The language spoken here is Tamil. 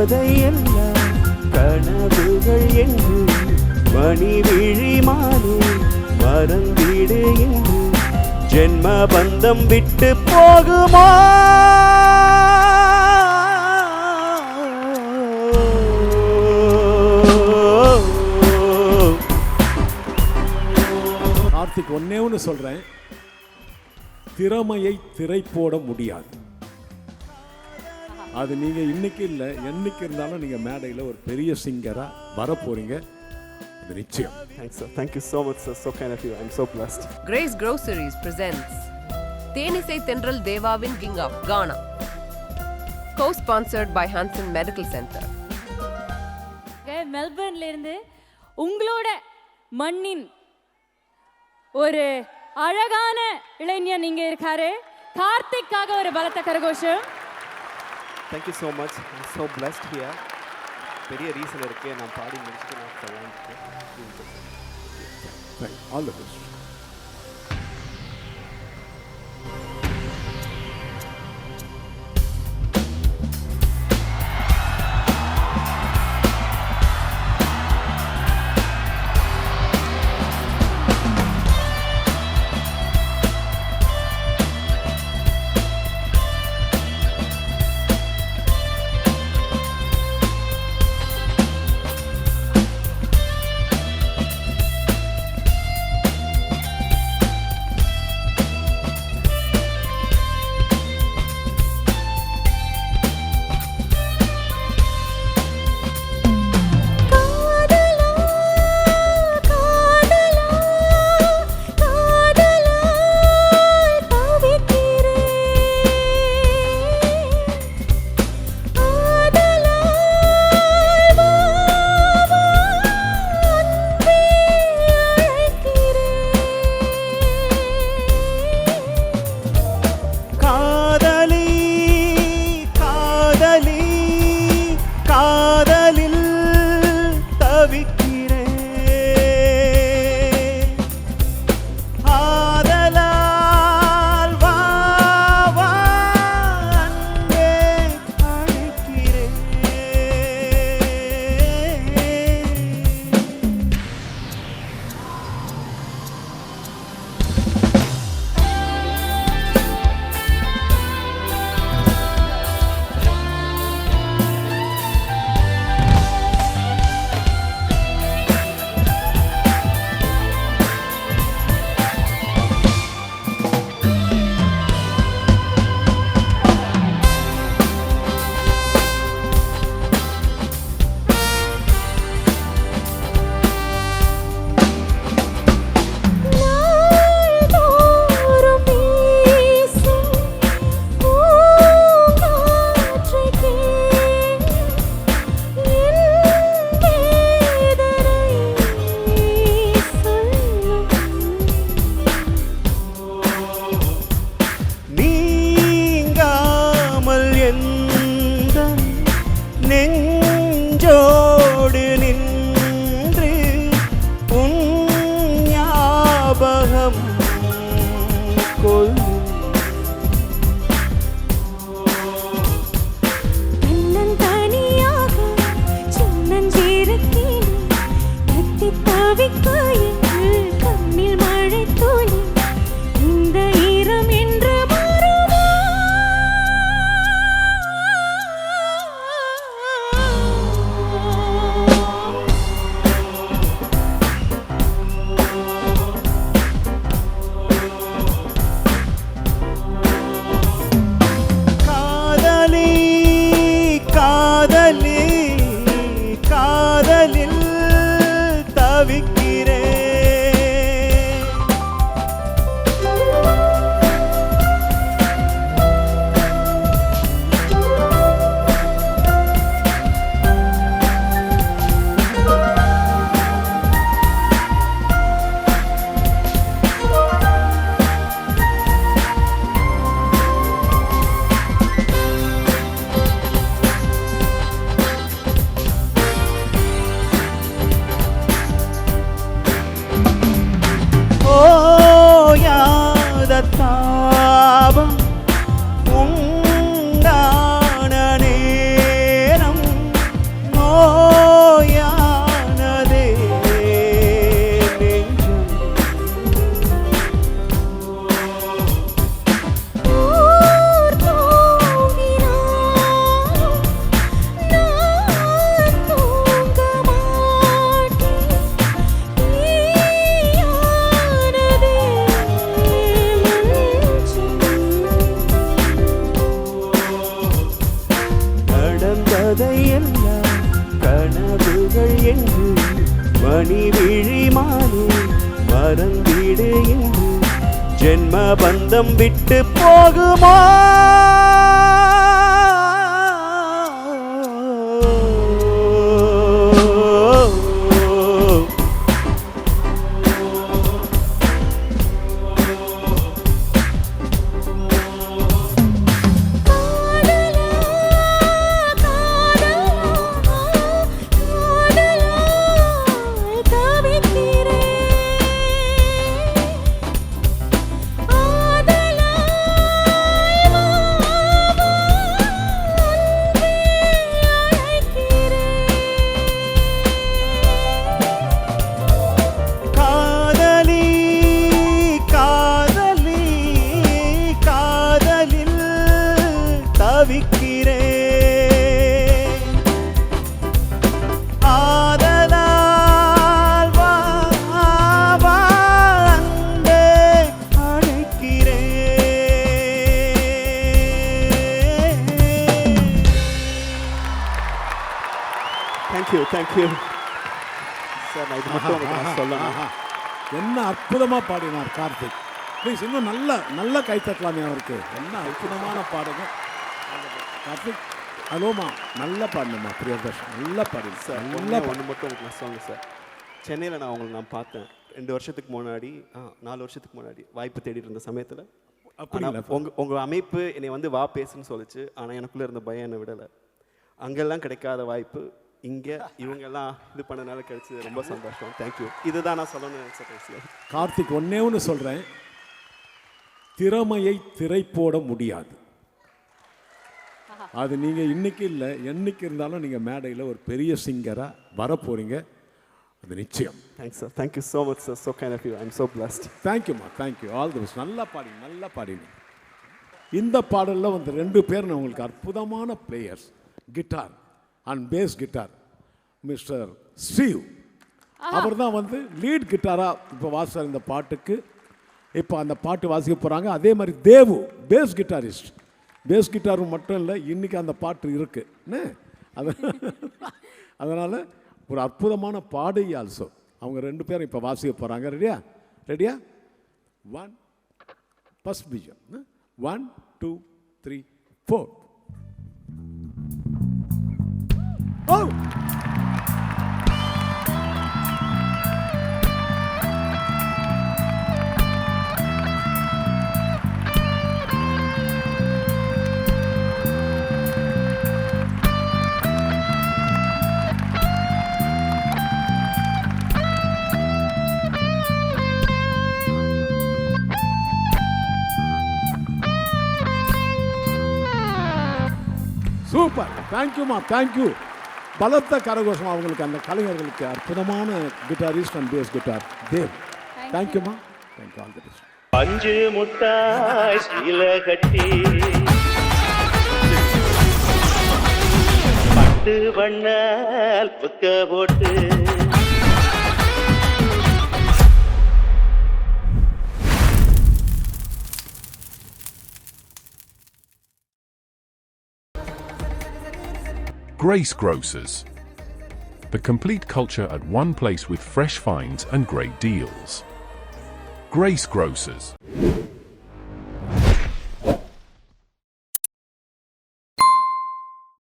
கதையெல்லாம் கனவுகள் என்று மணி விழி மாறி மறந்திடு என்று ஜென்ம பந்தம் விட்டு போகுமா? கார்த்திக் ஒன்னே ஒன்று சொல்றேன், திறமையை திரை போட முடியாது. அது நீங்க இன்னைக்கு இல்லை என்னைக்கு இருந்தாலும் நீங்க மேடையில் ஒரு பெரிய சிங்கரா வர போறீங்க, அது நிச்சயம். Thanks sir. Thank you so much sir. So kind of you. I'm so blessed. Grace Groceries presents தேனிசை தென்றல் தேவாவின் king of Gaana, co-sponsored by Hanson Medical Center. மெல்பர்ன்ல இருந்து உங்களோட மண்ணின் ஒரு அழகான இளைஞன் இங்க இருக்காரு. கார்த்திக்காக ஒரு பலத்த கரகோஷம். Thank you so much. I'm so blessed here. பெரிய ரீசன் இருக்கு, நான் பாடி முடிச்சுட்டு நான் சொல்லலாம். All the best. கதையெல்லாம் கனவுகள் என்று மணி விழிமானே மறந்திடு என்று ஜென்ம பந்தம் விட்டு போகுமா தேங்க்யூ சார். நான் இது மட்டும் உங்களுக்கு நான் சொல்லணும். என்ன அற்புதமாக பாடினார் கார்த்திக். ப்ளீஸ் இன்னும் நல்ல கைத்தட்டலாமே அவருக்கு. என்ன அற்புதமான பாடுங்க கார்த்திக். அலோமா நல்லா பாடணுமா பிரியதர்ஷன், நல்லா பாடுங்க சார். நல்லா ஒன்று மட்டும் உங்களுக்கு நான் சொல்லுங்கள் சார். சென்னையில் நான் உங்களுக்கு நான் பார்த்தேன் 2 வருஷத்துக்கு முன்னாடி 4 வருஷத்துக்கு முன்னாடி வாய்ப்பு தேடிட்டு இருந்த சமயத்தில். உங்கள் அமைப்பு என்னை வந்து வா பேசுன்னு சொல்லிச்சு. ஆனால் எனக்குள்ளே இருந்த பயம் என்னை விடலை. அங்கெல்லாம் கிடைக்காத வாய்ப்பு இங்கே இவங்கெல்லாம் இது பண்ணனால கிடைச்சது. ரொம்ப சந்தோஷம். தேங்க்யூ. இதுதான் நான் சொல்லணும்னு சார். கார்த்திக் ஒன்னே சொல்கிறேன், திறமையை திரை போட முடியாது. அது நீங்கள் இன்னைக்கு இல்லை என்னைக்கு இருந்தாலும் நீங்கள் மேடையில் ஒரு பெரிய சிங்கராக வரப்போகிறீங்க, அது நிச்சயம். Thanks sir. Thank you so much sir. So kind of you. I am so blessed. தேங்க்யூம்மா, தேங்க்யூ. All the best. நல்லா பாடினீங்க. இந்த பாடலில் வந்து 2 பேர் நான் உங்களுக்கு அற்புதமான players, guitar and bass guitar. Mister Steve அவர் தான் வந்து லீட் கிட்டாராக இப்போ வாசித்தார் இந்த பாட்டுக்கு. இப்போ அந்த பாட்டு வாசிக்க போகிறாங்க. அதே மாதிரி தேவு பேஸ் கிட்டாரிஸ்ட். பேஸ் கிட்டாரும் மட்டும் இல்லை, இன்றைக்கி அந்த பாட்டு இருக்குது. அதனால் ஒரு அற்புதமான பாடகி ஆல்சோ. அவங்க 2 பேரும் இப்போ வாசிக்க போகிறாங்க. ரெடியா 1 ஃபர்ஸ்ட் பீஜம் 1 2 3 4. Oh! சூப்பர். தேங்க்யூமா, தேங்க்யூ. பலத்த கரகோஷம் அவங்களுக்கு, அந்த கலைஞர்களுக்கு. அற்புதமான guitarist and bass guitar Dev. தேங்க்யூமா, தேங்க்யூ. All the best. பஞ்சு முட்டாய் சீல கட்டி பட்டு வண்ணால் புக்க போட்டு Grace Grocers. The complete culture at one place with fresh finds and great deals. Grace Grocers.